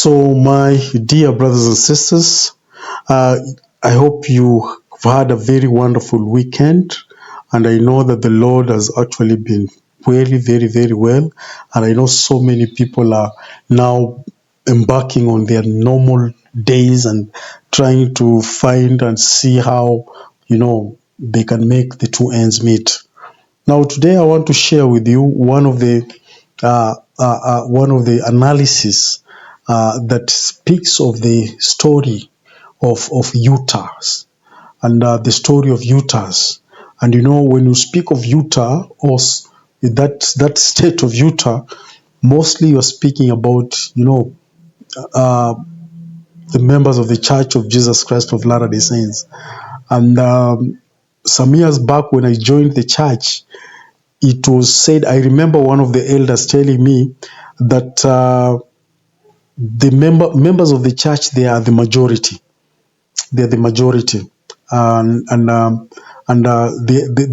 So, my dear brothers and sisters, uh, I hope you've had a very wonderful weekend, and I know that the Lord has actually been very, very, very well. And I know so many people are now embarking on their normal days and trying to find and see how they can make the two ends meet. Now, today I want to share with you one of the analysis that speaks of the story of Utah and the story of Utah. And when you speak of Utah or that state of Utah, mostly you're speaking about the members of the Church of Jesus Christ of Latter-day Saints. And some years back when I joined the church, it was said, I remember one of the elders telling me that the members of the church, they are the majority. They're the majority.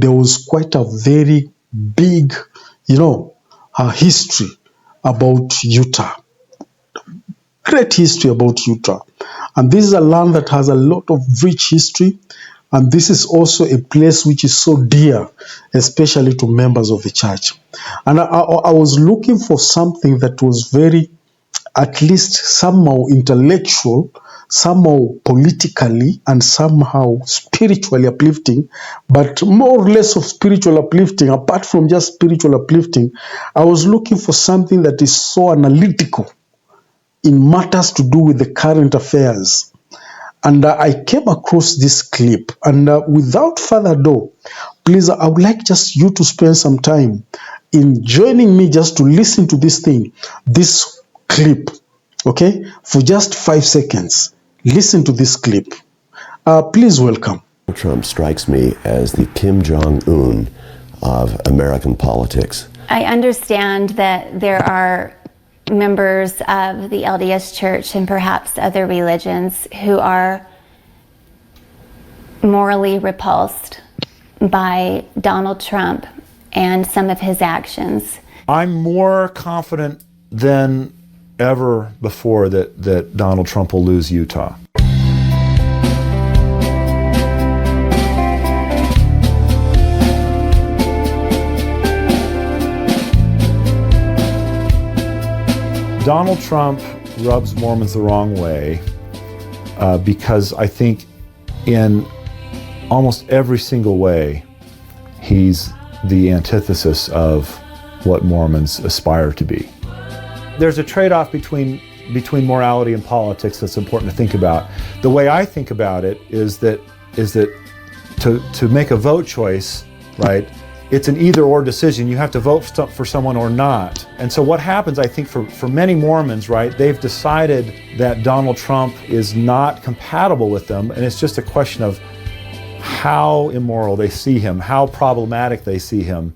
There was quite a very big, history about Utah. Great history about Utah. And this is a land that has a lot of rich history. And this is also a place which is so dear, especially to members of the church. And I was looking for something that was very, at least somehow intellectual, somehow politically, and somehow spiritually uplifting, but more or less of spiritual uplifting. Apart from just spiritual uplifting, I was looking for something that is so analytical in matters to do with the current affairs. And I came across this clip. And without further ado, please, I would like just you to spend some time in joining me just to listen to this clip, okay, for just 5 seconds. Listen to this clip. Please welcome. Trump strikes me as the Kim Jong-un of American politics. I understand that there are members of the LDS Church and perhaps other religions who are morally repulsed by Donald Trump and some of his actions. I'm more confident than ever before that Donald Trump will lose Utah. Donald Trump rubs Mormons the wrong way because I think in almost every single way he's the antithesis of what Mormons aspire to be. There's a trade-off between morality and politics that's important to think about. The way I think about it is that to make a vote choice, right? It's an either-or decision. You have to vote for someone or not. And so what happens, I think, for many Mormons, right, they've decided that Donald Trump is not compatible with them, and it's just a question of how immoral they see him, how problematic they see him.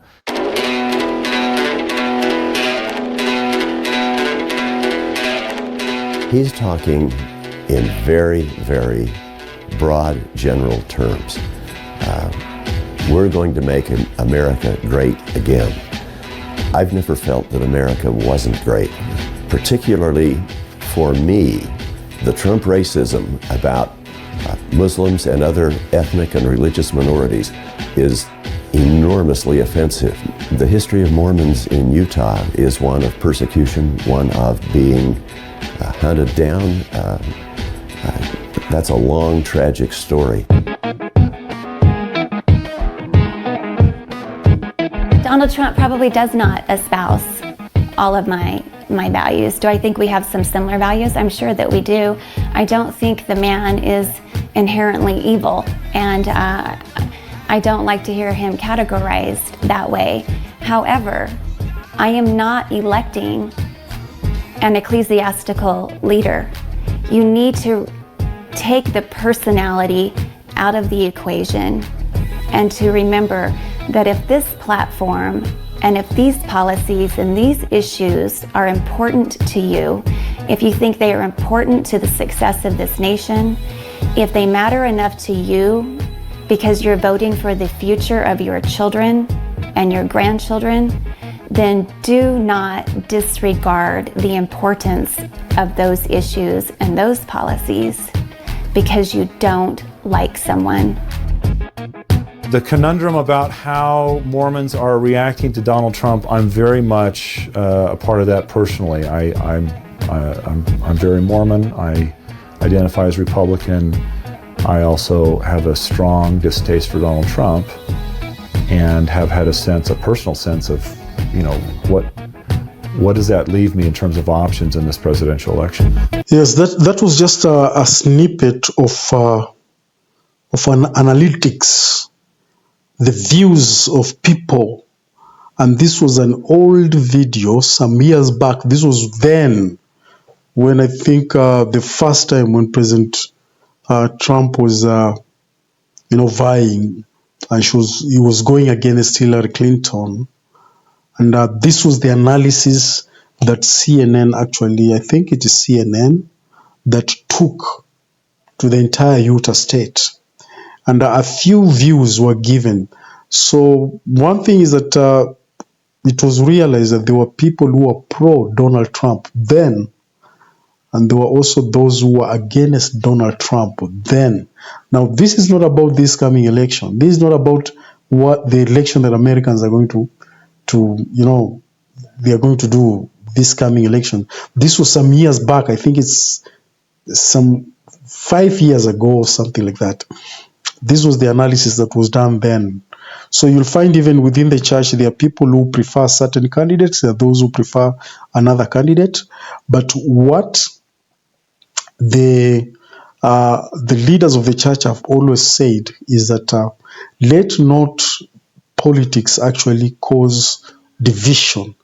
He's talking in very, very broad, general terms. We're going to make America great again. I've never felt that America wasn't great. Particularly for me, the Trump racism about Muslims and other ethnic and religious minorities is enormously offensive. The history of Mormons in Utah is one of persecution, one of being hunted down. That's a long, tragic story. Donald Trump probably does not espouse all of my values. Do I think we have some similar values? I'm sure that we do. I don't think the man is inherently evil, and I don't like to hear him categorized that way. However, I am not electing an ecclesiastical leader. You need to take the personality out of the equation and to remember that if this platform and if these policies and these issues are important to you, if you think they are important to the success of this nation, if they matter enough to you because you're voting for the future of your children and your grandchildren, then do not disregard the importance of those issues and those policies because you don't like someone. The conundrum about how Mormons are reacting to Donald Trump, I'm very much a part of that personally. I'm very Mormon. I identify as Republican. I also have a strong distaste for Donald Trump and have had a personal sense of, what does that leave me in terms of options in this presidential election? Yes, that was just a snippet of an analytics, the views of people. And this was an old video some years back. This was then when I think the first time when President Trump was, vying, and he was going against Hillary Clinton. And this was the analysis that CNN actually, I think it is CNN, that took to the entire Utah state. And a few views were given. So one thing is that it was realized that there were people who were pro-Donald Trump then, and there were also those who were against Donald Trump then. Now, this is not about this coming election. This is not about what the election that Americans are going to they are going to do this coming election. This was some years back. I think it's some 5 years ago or something like that. This was the analysis that was done then. So you'll find even within the church, there are people who prefer certain candidates. There are those who prefer another candidate. But what the leaders of the church have always said is that let not politics actually cause division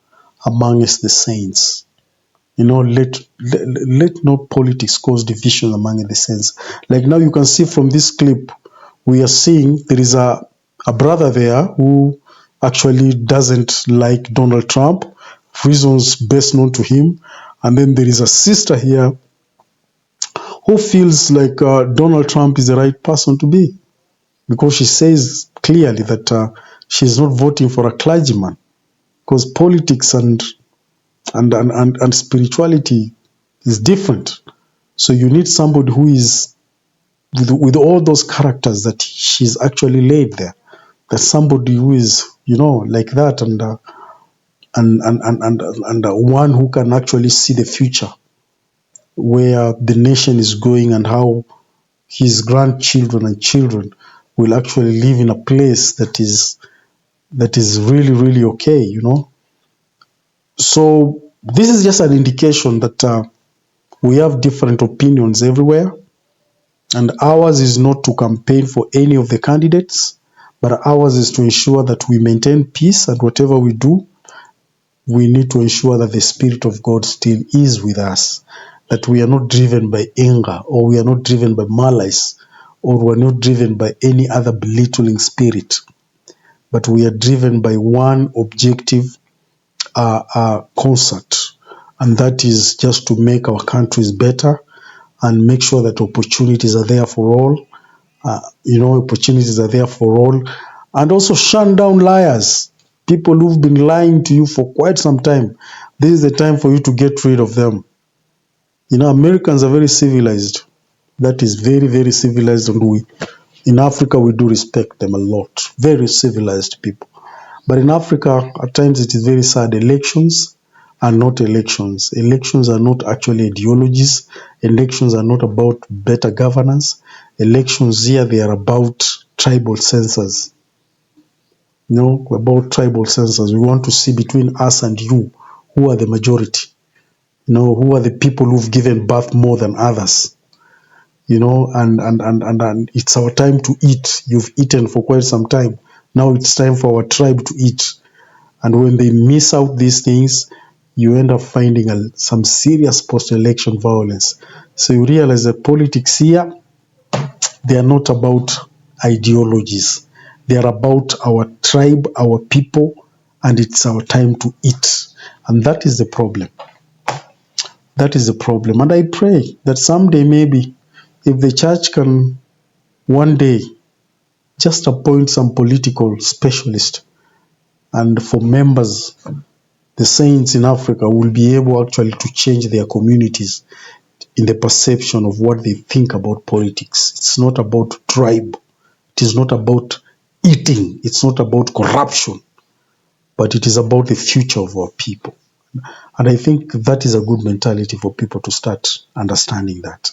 amongst the saints. Let not politics cause division among the saints. Like now you can see from this clip, we are seeing there is a brother there who actually doesn't like Donald Trump, reasons best known to him. And then there is a sister here who feels like Donald Trump is the right person to be, because she says clearly that she's not voting for a clergyman, because politics and spirituality is different. So you need somebody who is with all those characters that she's actually laid there. There's somebody who is, like that, and one who can actually see the future, where the nation is going and how his grandchildren and children will actually live in a place that is really, really okay, So this is just an indication that we have different opinions everywhere, and ours is not to campaign for any of the candidates, but ours is to ensure that we maintain peace, and whatever we do, we need to ensure that the Spirit of God still is with us, that we are not driven by anger, or we are not driven by malice, or we are not driven by any other belittling spirit, but we are driven by one objective concept, and that is just to make our countries better and make sure that opportunities are there for all. Opportunities are there for all, and also shun down liars, people who've been lying to you for quite some time. This is the time for you to get rid of them. Americans are very civilized. That is very, very civilized, and in Africa, we do respect them a lot. Very civilized people. But in Africa, at times it is very sad. Elections are not elections. Elections are not actually ideologies. Elections are not about better governance. Elections here, they are about tribal census. About tribal census. We want to see between us and you, who are the majority. Who are the people who've given birth more than others. And it's our time to eat. You've eaten for quite some time. Now it's time for our tribe to eat. And when they miss out these things, you end up finding some serious post-election violence. So you realize that politics here, they are not about ideologies. They are about our tribe, our people, and it's our time to eat. And that is the problem. That is the problem. And I pray that someday maybe, if the church can one day just appoint some political specialist and for members the saints in Africa will be able actually to change their communities in the perception of what they think about politics. It's not about tribe. It is not about eating. It's not about corruption, but it is about the future of our people. And I think that is a good mentality for people to start understanding that.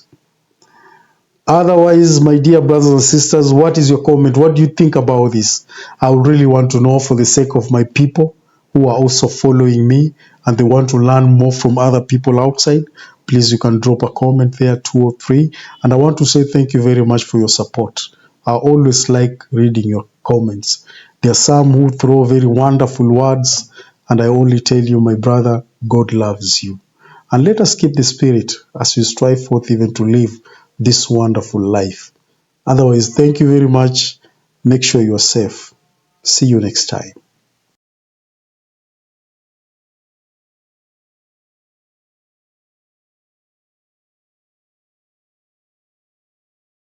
Otherwise, my dear brothers and sisters, what is your comment? What do you think about this? I would really want to know, for the sake of my people who are also following me and they want to learn more from other people outside. Please, you can drop a comment there, 2 or 3. And I want to say thank you very much for your support. I always like reading your comments. There are some who throw very wonderful words, and I only tell you, my brother, God loves you. And let us keep the spirit as we strive forth even to live this wonderful life. Otherwise, thank you very much. Make sure you are safe. See you next time.